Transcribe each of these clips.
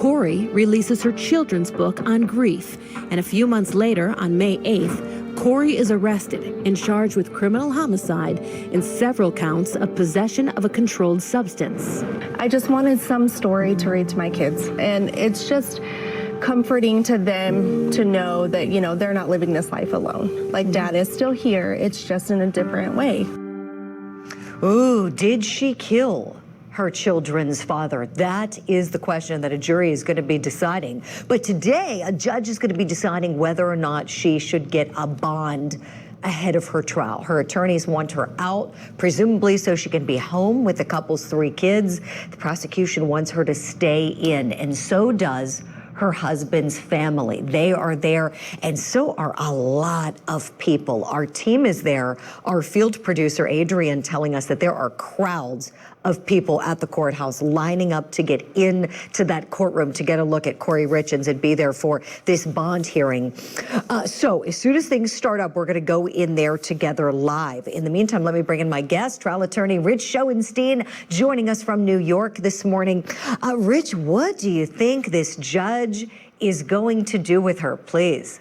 Kouri releases her children's book on grief, and a few months later, on May 8th, Kouri is arrested and charged with criminal homicide and several counts of possession of a controlled substance. I just wanted some story to read to my kids, and it's just comforting to them to know that, you know, they're not living this life alone. Like, Dad is still here, it's just in a different way. Ooh, did she kill her children's father? That is the question that a jury is going to be deciding. But today, a judge is going to be deciding whether or not she should get a bond ahead of her trial. Her attorneys want her out, presumably so she can be home with the couple's 3 kids. The prosecution wants her to stay in, and so does her husband's family. They are there, and so are a lot of people. Our team is there. Our field producer, Adrian, telling us that there are crowds of people at the courthouse lining up to get into that courtroom to get a look at Kouri Richins and be there for this bond hearing. So as soon as things start up, we're going to go in there together live. In the meantime, let me bring in my guest, trial attorney Rich Schoenstein, joining us from New York this morning. Rich, what do you think this judge is going to do with her, please?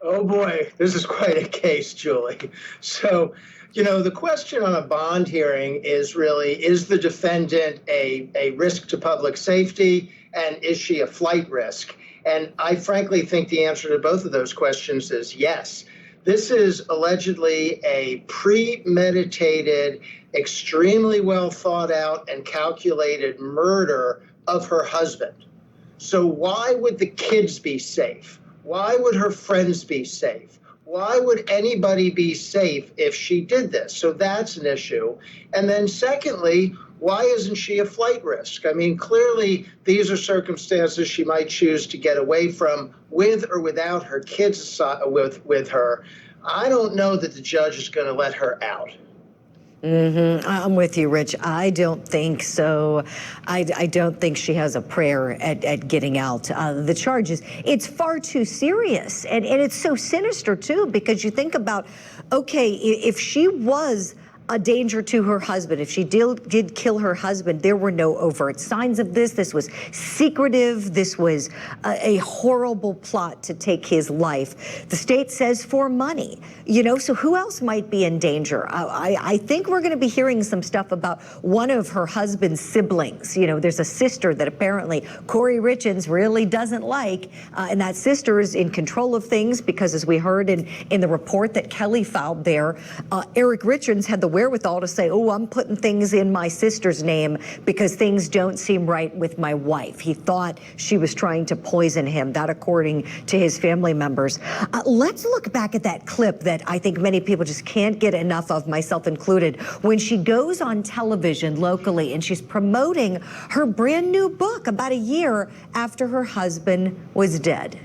Oh boy, this is quite a case, Julie. So, you know, the question on a bond hearing is really, is the defendant a risk to public safety, and is she a flight risk? And I frankly think the answer to both of those questions is yes. This is allegedly a premeditated, extremely well thought out and calculated murder of her husband. So why would the kids be safe? Why would her friends be safe? Why would anybody be safe if she did this? So that's an issue. And then secondly, why isn't she a flight risk? I mean, clearly these are circumstances she might choose to get away from with or without her kids with her. I don't know that the judge is going to let her out. I'm with you, Rich. I don't think so. I don't think she has a prayer at getting out. The charges, it's far too serious. And it's so sinister, too, because you think about, okay, if she was a danger to her husband, if she did kill her husband, there were no overt signs of this. This was secretive. This was a horrible plot to take his life. The state says for money, you know, so who else might be in danger? I think we're going to be hearing some stuff about one of her husband's siblings. You know, there's a sister that apparently Kouri Richins really doesn't like, and that sister is in control of things because, as we heard in the report that Kelly filed there, Eric Richins had the wherewithal to say, oh, I'm putting things in my sister's name because things don't seem right with my wife. He thought she was trying to poison him, that according to his family members. Let's look back at that clip that I think many people just can't get enough of, myself included, when she goes on television locally and she's promoting her brand new book about a year after her husband was dead.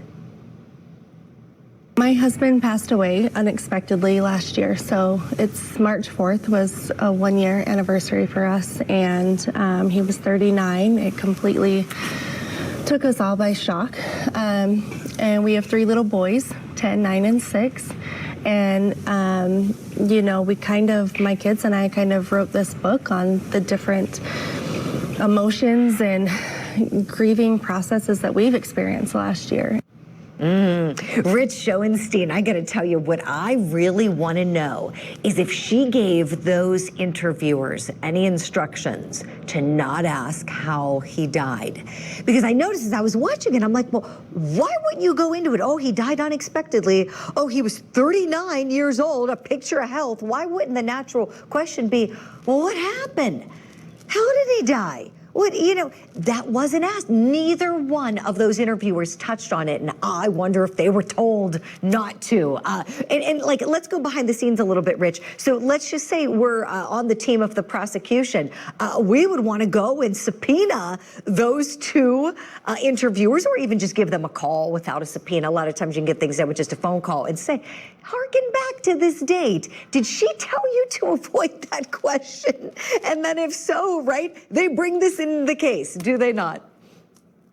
My husband passed away unexpectedly last year, so it's March 4th was a 1-year anniversary for us, and he was 39. It completely took us all by shock. And we have 3 little boys, 10, 9, and 6. And, you know, my kids and I kind of wrote this book on the different emotions and grieving processes that we've experienced last year. Rich Schoenstein, I got to tell you, what I really want to know is if she gave those interviewers any instructions to not ask how he died. Because I noticed as I was watching it, I'm like, well, why wouldn't you go into it? Oh, he died unexpectedly. Oh, he was 39 years old, a picture of health. Why wouldn't the natural question be, well, what happened? How did he die? What, you know, that wasn't asked. Neither one of those interviewers touched on it, and I wonder if they were told not to. And like, let's go behind the scenes a little bit, Rich. So let's just say we're on the team of the prosecution. We would want to go and subpoena those 2 interviewers, or even just give them a call without a subpoena. A lot of times you can get things done with just a phone call and say, harken back to this date. Did she tell you to avoid that question? And then if so, right, they bring this in the case, do they not?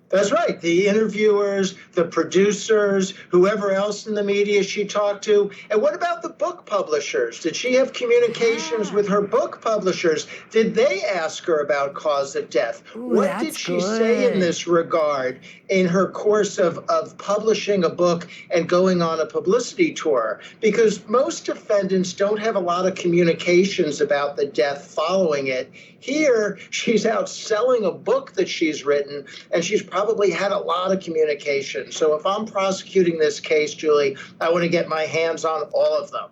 That's right. The interviewers, the producers, whoever else in the media she talked to. And what about the book publishers? Did she have communications with her book publishers? Did they ask her about cause of death? Ooh, What that's did she say in good. this regard in her course of publishing a book and going on a publicity tour? Because most defendants don't have a lot of communications about the death following it. Here, she's out selling a book that she's written, and she's probably had a lot of communication. So if I'm prosecuting this case, Julie, I want to get my hands on all of them.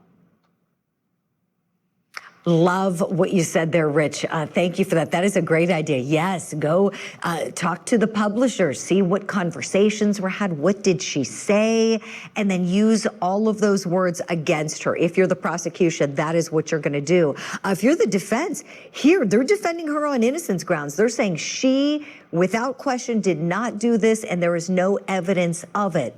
Love what you said there, Rich. Thank you for that. That is a great idea. Yes, go talk to the publisher, see what conversations were had, what did she say, and then use all of those words against her. If you're the prosecution, that is what you're going to do. If you're the defense, here, they're defending her on innocence grounds. They're saying she, without question, did not do this, and there is no evidence of it.